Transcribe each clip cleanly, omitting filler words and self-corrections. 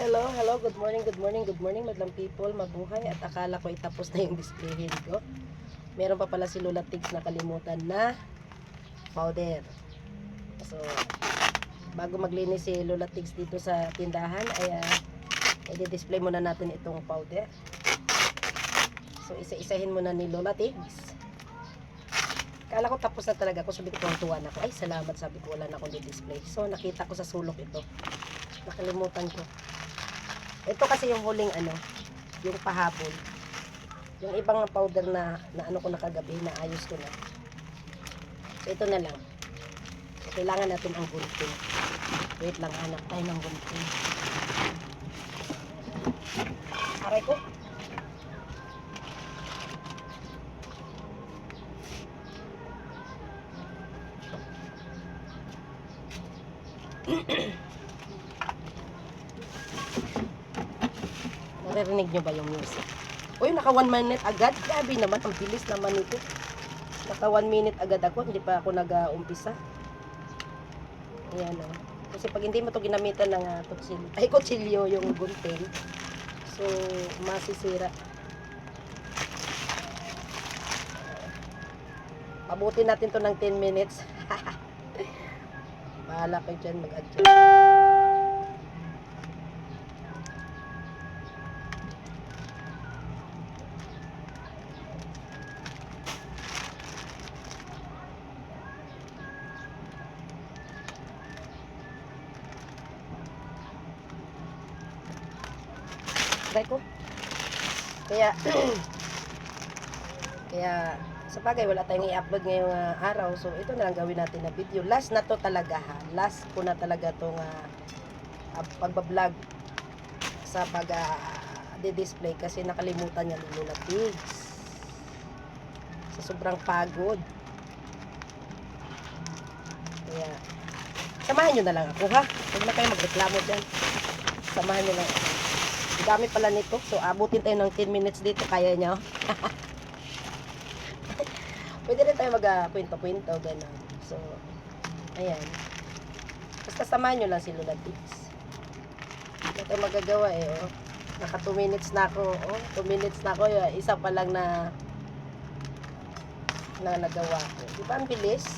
Hello, hello, good morning, madlang people, mabuhay. At akala ko itapos na yung displayhin ko. Meron pa pala si Lola Tigs na kalimutan na powder. So, bago maglinis si Lola Tigs dito sa tindahan, ay i-display muna natin itong powder. So, isa-isahin muna ni Lola Tigs. Akala ko tapos na talaga ako, sabi ko tuwa na ako. Ay, salamat, sabi ko wala na akong di-display. So, nakita ko sa sulok ito. Nakalimutan ko. Ito kasi yung huling yung pahapon. Yung ibang powder na ano ko na kagabi, na ayos ko na. So ito na lang. So, kailangan natin ang gunting. Wait lang, hanap tayo ng gunting. Aray ko. Naririnig nyo ba yung music? Uy, naka 1 minute agad. Grabe naman, ang bilis naman ito. Naka 1 minute agad ako, hindi pa ako nag-umpisa. Ayan o. Kasi pag hindi mo ito ginamitan ng kutsilyo yung gunting, so masisira. Pabutin natin to ng 10 minutes. Bahala kayo dyan mag-adjust. Try ko. Kaya sa bagay wala tayong i-upload ngayong araw, so ito na lang gawin natin na video. Last na to talaga ha. Last ko na talaga tong pagbablog sa de-display kasi nakalimutan niya ni Lola Tigs. Sa sobrang pagod. Kaya samahan nyo na lang ako ha. Huwag na kayo magreklamo dyan. Samahan nyo lang ako. Dami pala nito. So, abutin tayo ng 10 minutes dito. Kaya nyo? Pwede rin tayo mag-kwento-kwento. Ganun. So, ayan. Basta samahan nyo lang si Lola Tigs. Hindi tayo magagawa eh. Oh. Naka 2 minutes na ako. Oh, 2 minutes na ako. Isa pa lang na nagawa ko. Di ba ang bilis?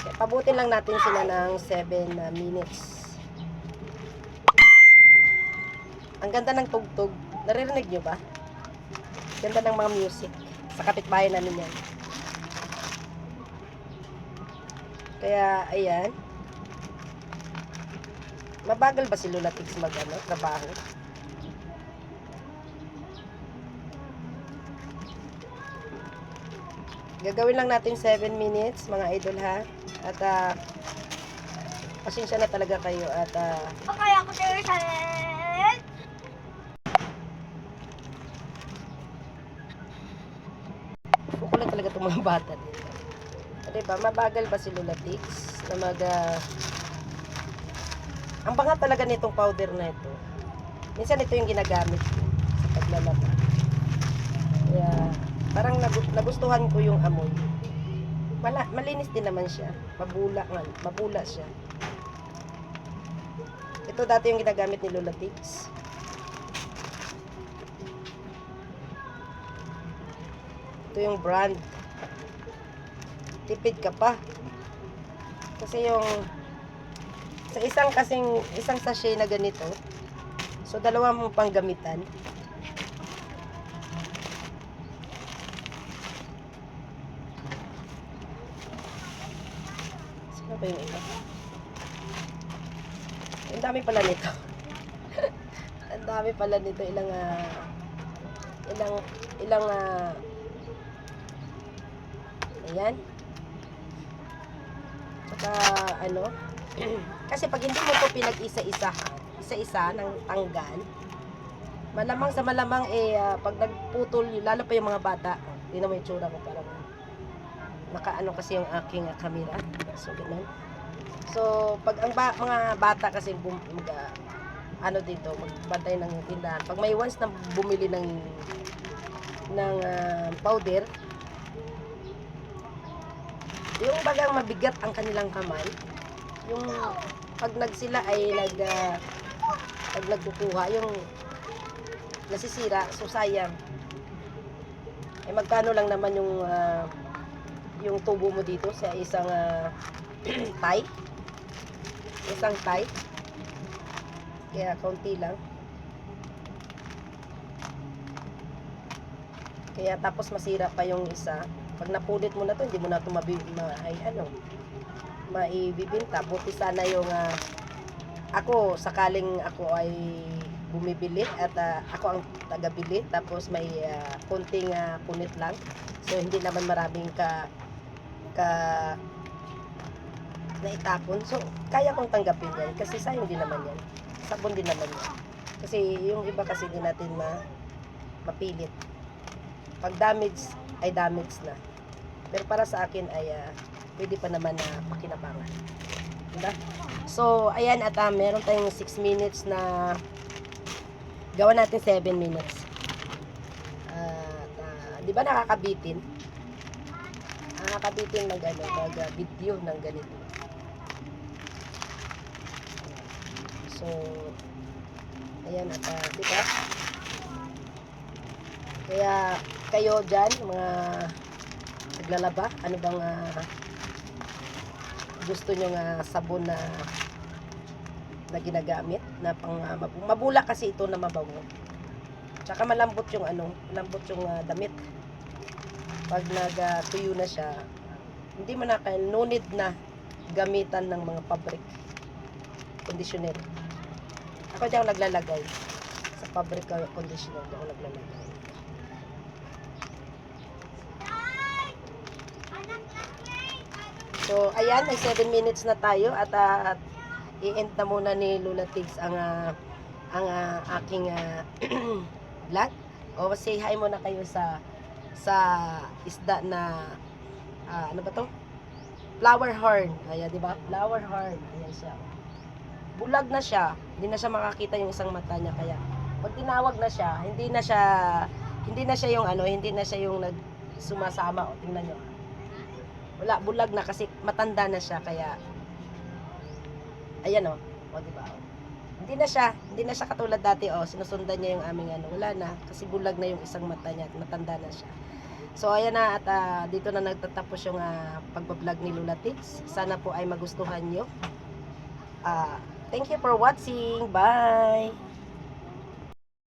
Kaya, pabutin lang natin sila ng 7 minutes. Ang ganda ng tugtog. Naririnig nyo ba? Ganda ng mga music. Sa kapitbahay namin yan. Kaya, ayan. Mabagal ba si Lola Tigs trabaho? Gagawin lang natin 7 minutes, mga idol ha. At, pasensya na talaga kayo. At, Okay, ako tayo sa kukulat talaga itong mga bata dito. Diba, mabagal ba si Lola Tigs na ang bangat talaga nitong powder na ito. Minsan ito yung ginagamit ko sa paglalaba. Kaya, parang nagustuhan ko yung amoy. Malinis din naman siya. Mabula siya. Ito dati yung ginagamit ni Lola Tigs. Ito yung brand. Tipid ka pa. Kasi yung sa isang sachet na ganito, so dalawa mong panggamitan. Sino ba yung iba? Ang dami pala nito. Ang dami pala nito. Ilang ayan. Saka kasi pag hindi mo ito isa-isa ng tanggal, malamang sa malamang pag nagputol, lalo pa yung mga bata, tingnan mo yung tsura ko, parang nakaano kasi yung aking camera. So, ganun. So, pag ang mga bata kasi dito, magbantay ng tindahan. Pag may once na bumili ng powder, yung bagang mabigat ang kanilang kamay, yung pag sila ay pag nagkukuha, yung nasisira, so sayang. Eh magkano lang naman yung tubo mo dito sa isang tie? Isang tie. Kaya kaunti lang. Kaya tapos masira pa yung isa. Pag napulit mo na to, hindi mo na ito maibibinta. Buti sana yung ako, sakaling ako ay bumibili at ako ang tagabili. Tapos may konting punit lang. So hindi naman maraming ka naitapon. So kaya kong tanggapin yan kasi sayang din naman yan. Sabon din naman yan. Kasi yung iba kasi hindi natin mapilit. Pag damage ay damage na. Pero para sa akin ay pwede pa naman na pakinabangan. Diba? So, ayan at meron tayong 6 minutes na gawa natin 7 minutes. Di ba nakakabitin? Nakakabitin mag-video ng ganito. So, ayan at di ba? Kaya kayo dyan, mga naglalaba, ano bang gusto nyo sabon na ginagamit na pang mabula kasi ito na mabango. Tsaka malambot yung malambot yung damit. Pag nagtuyo na siya, hindi mo na no need na gamitan ng mga fabric conditioner. Ako diyan naglalagay sa fabric conditioner, diyan ako naglalagay. So, ayan, may 7 minutes na tayo at i-end na muna ni Lola Tigs ang aking vlog. O, say hi muna kayo sa isda na ano ba to? Flower horn. Ayan, di ba? Flower horn. Ayan siya. Bulag na siya. Hindi na siya makakita yung isang mata niya. Kaya, pag tinawag na siya, hindi na siya yung hindi na siya yung sumasama. O, tingnan nyo. Wala, bulag na kasi matanda na siya kaya ayan o di ba? Hindi na siya katulad dati sinusundan niya yung aming wala na kasi bulag na yung isang mata niya at matanda na siya. So ayan na at dito na nagtatapos yung pagbablog ni Lola Tigs. Sana po ay magustuhan niyo. Thank you for watching. Bye.